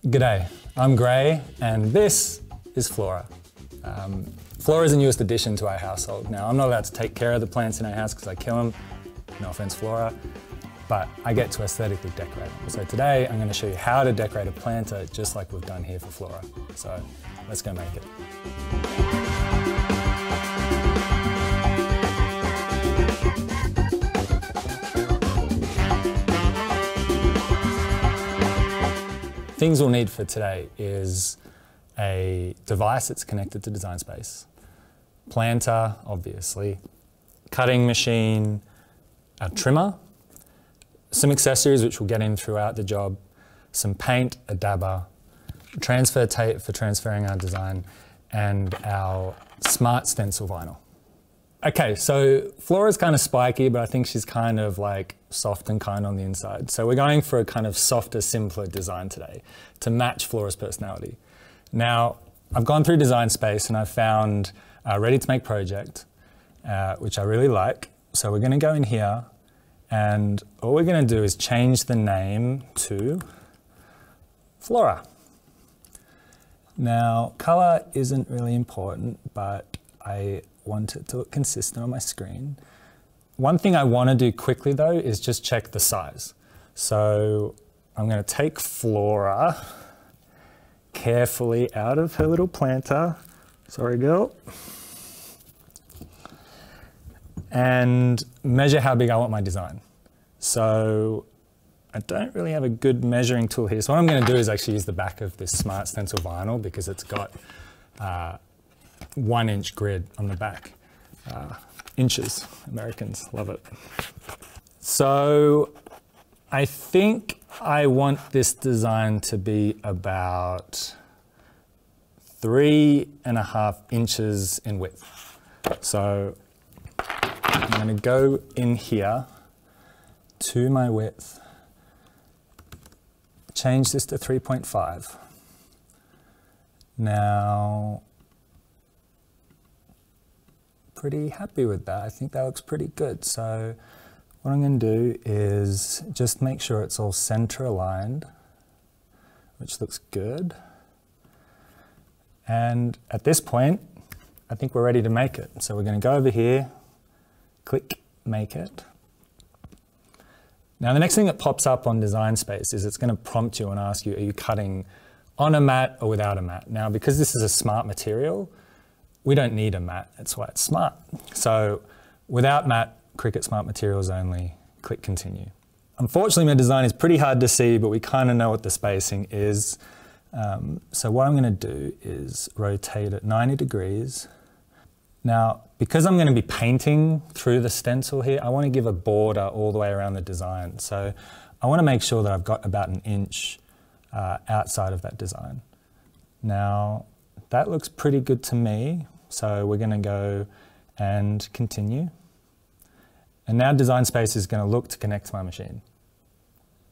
G'day, I'm Gray and this is Flora. Flora is the newest addition to our household. Now, I'm not allowed to take care of the plants in our house because I kill them. No offense, Flora. But I get to aesthetically decorate them. So today I'm going to show you how to decorate a planter just like we've done here for Flora. So let's go make it. Things we'll need for today is a device that's connected to Design Space, planter, obviously, cutting machine, a trimmer, some accessories which we'll get in throughout the job, some paint, a dabber, transfer tape for transferring our design, and our Smart Stencil vinyl. Okay, so Flora's kind of spiky, but I think she's kind of like soft and kind on the inside. So we're going for a kind of softer, simpler design today to match Flora's personality. Now, I've gone through Design Space and I've found a ready-to-make project, which I really like. So we're gonna go in here and all we're gonna do is change the name to Flora. Now, color isn't really important, but I want it to look consistent on my screen. One thing I want to do quickly though is just check the size. So I'm going to take Flora carefully out of her little planter. Sorry, girl. And measure how big I want my design. So I don't really have a good measuring tool here. So what I'm going to do is actually use the back of this Smart Stencil vinyl because it's got 1 inch grid on the back. Inches, Americans love it. So I think I want this design to be about 3.5 inches in width. So I'm going to go in here to my width, change this to 3.5. Now, pretty happy with that. I think that looks pretty good. So what I'm going to do is just make sure it's all center aligned, which looks good. And at this point, I think we're ready to make it. So we're going to go over here, click Make It. Now the next thing that pops up on Design Space is it's going to prompt you and ask you, are you cutting on a mat or without a mat? Now because this is a smart material, we don't need a mat, that's why it's smart. So without mat, Cricut Smart Materials only, click Continue. Unfortunately, my design is pretty hard to see, but we kind of know what the spacing is. So what I'm gonna do is rotate it 90 degrees. Now, because I'm gonna be painting through the stencil here, I wanna give a border all the way around the design. So I wanna make sure that I've got about 1 inch outside of that design. Now, that looks pretty good to me. So we're going to go and continue. And now Design Space is going to look to connect to my machine.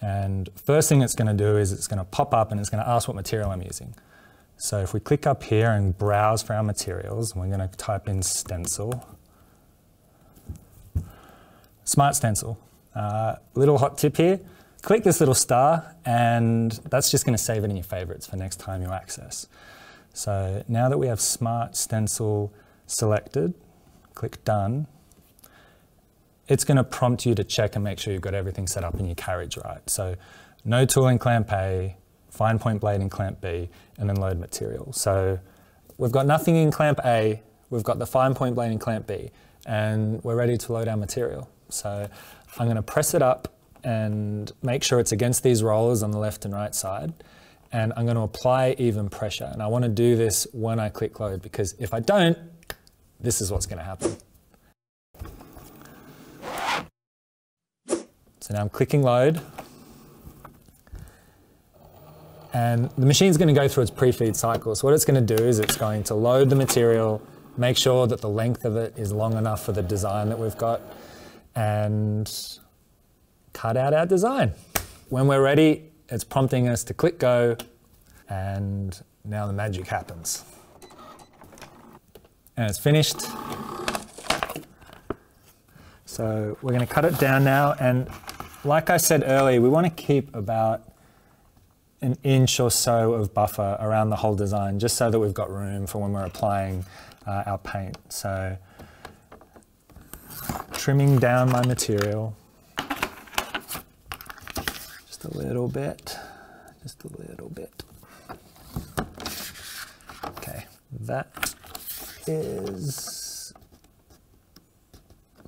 And first thing it's going to do is it's going to pop up and it's going to ask what material I'm using. So if we click up here and browse for our materials, we're going to type in stencil. Smart Stencil. Little hot tip here. Click this little star and that's just going to save it in your favorites for next time you access. So now that we have Smart Stencil selected, click Done. It's going to prompt you to check and make sure you've got everything set up in your carriage right. So no tool in clamp A, fine point blade in clamp B, and then load material. So we've got nothing in clamp A, we've got the fine point blade in clamp B, and we're ready to load our material. So I'm going to press it up and make sure it's against these rollers on the left and right side. And I'm going to apply even pressure. And I want to do this when I click load because if I don't, this is what's going to happen. So now I'm clicking load. And the machine's going to go through its pre-feed cycle. So what it's going to do is it's going to load the material, make sure that the length of it is long enough for the design that we've got, and cut out our design. When we're ready, it's prompting us to click go, and now the magic happens. And it's finished. So we're going to cut it down now, and like I said earlier, we want to keep about an inch or so of buffer around the whole design, just so that we've got room for when we're applying our paint. So trimming down my material just a little bit, just a little bit. Okay, that is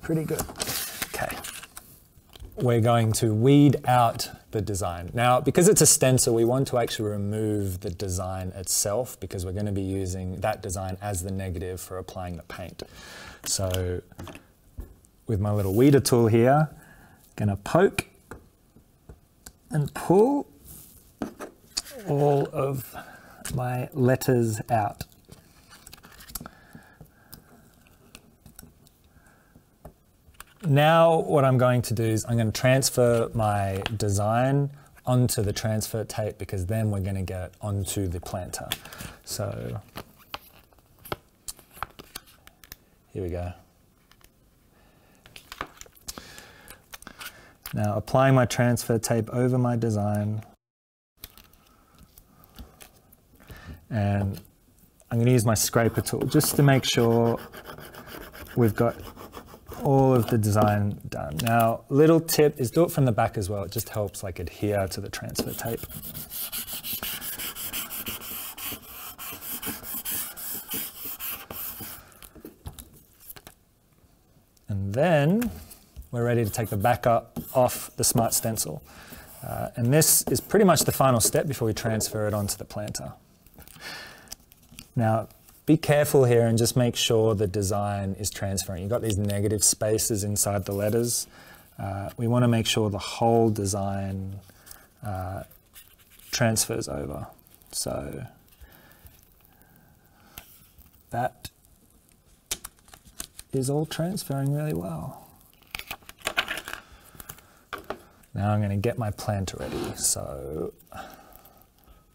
pretty good. Okay, we're going to weed out the design. Now, because it's a stencil, we want to actually remove the design itself, because we're going to be using that design as the negative for applying the paint. So with my little weeder tool here, I'm going to poke and pull all of my letters out. Now what I'm going to do is I'm going to transfer my design onto the transfer tape, because then we're going to get onto the planter. So here we go. Now applying my transfer tape over my design, and I'm going to use my scraper tool just to make sure we've got all of the design done. Now, little tip is do it from the back as well. It just helps like adhere to the transfer tape. And then we're ready to take the backer off the Smart Stencil. And this is pretty much the final step before we transfer it onto the planter. Now, be careful here and just make sure the design is transferring. You've got these negative spaces inside the letters. We want to make sure the whole design transfers over. So that is all transferring really well. Now I'm going to get my planter ready. So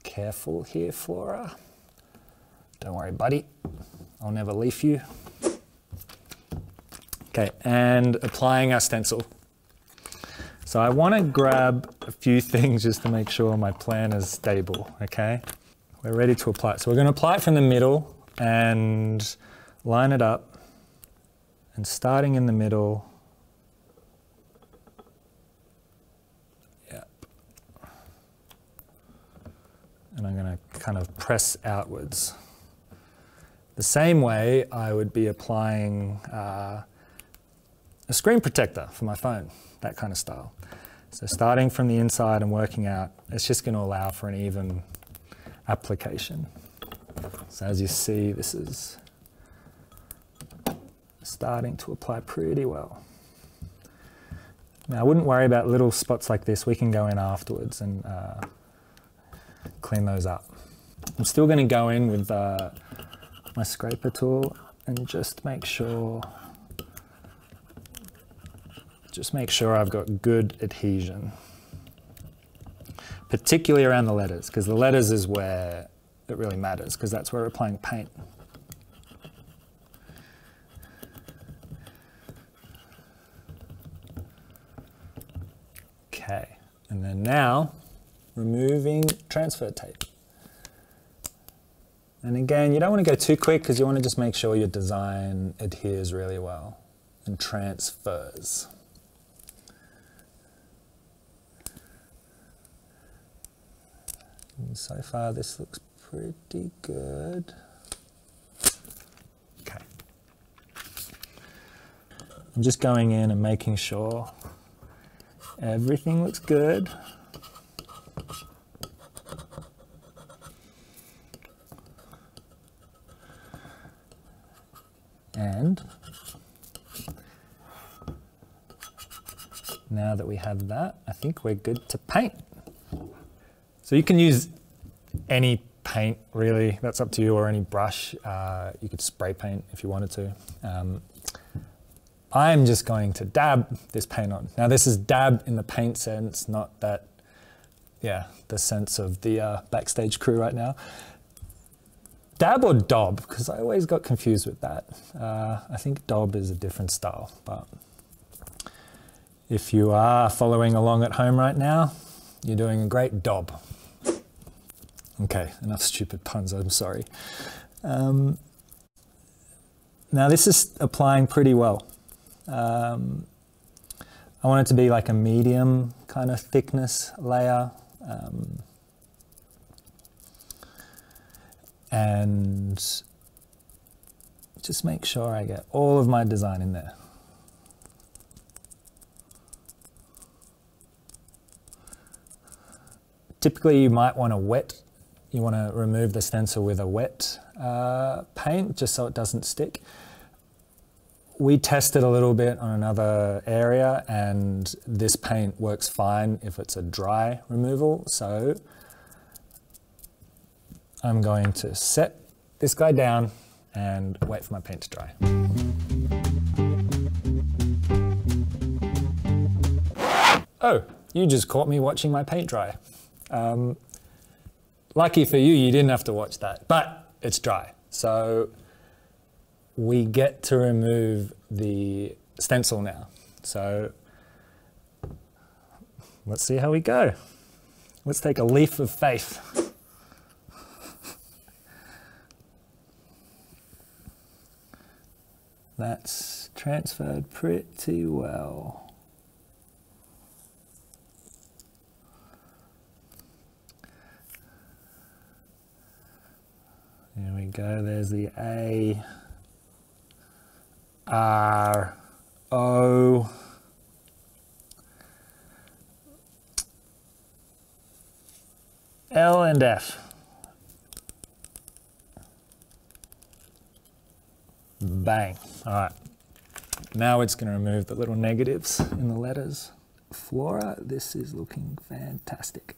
careful here, Flora. Don't worry, buddy. I'll never leave you. Okay, and applying our stencil. So I want to grab a few things just to make sure my plan is stable, okay? We're ready to apply it. So we're going to apply it from the middle and line it up. And starting in the middle, yep. And I'm going to kind of press outwards. The same way I would be applying a screen protector for my phone, that kind of style. So starting from the inside and working out, it's just going to allow for an even application. So as you see, this is starting to apply pretty well. Now I wouldn't worry about little spots like this. We can go in afterwards and clean those up. I'm still going to go in with my scraper tool and just make sure I've got good adhesion, particularly around the letters, because the letters is where it really matters, because that's where we're applying paint. Okay, and then now removing transfer tape. And again, you don't want to go too quick, because you want to just make sure your design adheres really well and transfers. And so far this looks pretty good. Okay. I'm just going in and making sure everything looks good. And now that we have that, I think we're good to paint. So you can use any paint, really, that's up to you, or any brush. You could spray paint if you wanted to. I'm just going to dab this paint on. Now this is dab in the paint sense, not that, yeah, the sense of the backstage crew right now. Dab or daub, because I always got confused with that. I think daub is a different style, but if you are following along at home right now, you're doing a great daub. Okay, enough stupid puns, I'm sorry. Now this is applying pretty well. I want it to be like a medium kind of thickness layer. And just make sure I get all of my design in there. Typically you might want you want to remove the stencil with a wet paint just so it doesn't stick. We tested a little bit on another area and this paint works fine if it's a dry removal. So I'm going to set this guy down and wait for my paint to dry. Oh, you just caught me watching my paint dry. Lucky for you, you didn't have to watch that, but it's dry. So we get to remove the stencil now. So let's see how we go. Let's take a leap of faith. That's transferred pretty well. There we go, there's the A, R, O, L and F. Bang. All right. Now it's going to remove the little negatives in the letters. Flora, this is looking fantastic.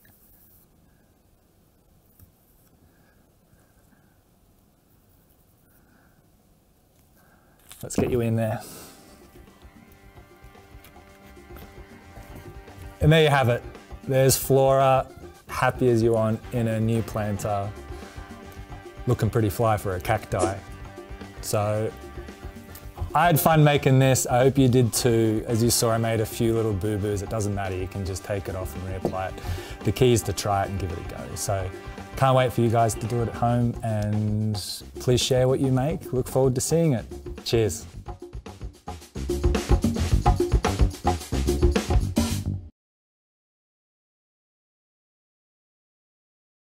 Let's get you in there. And there you have it. There's Flora, happy as you want, in a new planter. Looking pretty fly for a cacti. So I had fun making this. I hope you did too. As you saw, I made a few little boo-boos. It doesn't matter, you can just take it off and reapply it. The key is to try it and give it a go. So can't wait for you guys to do it at home, and please share what you make. Look forward to seeing it. Cheers.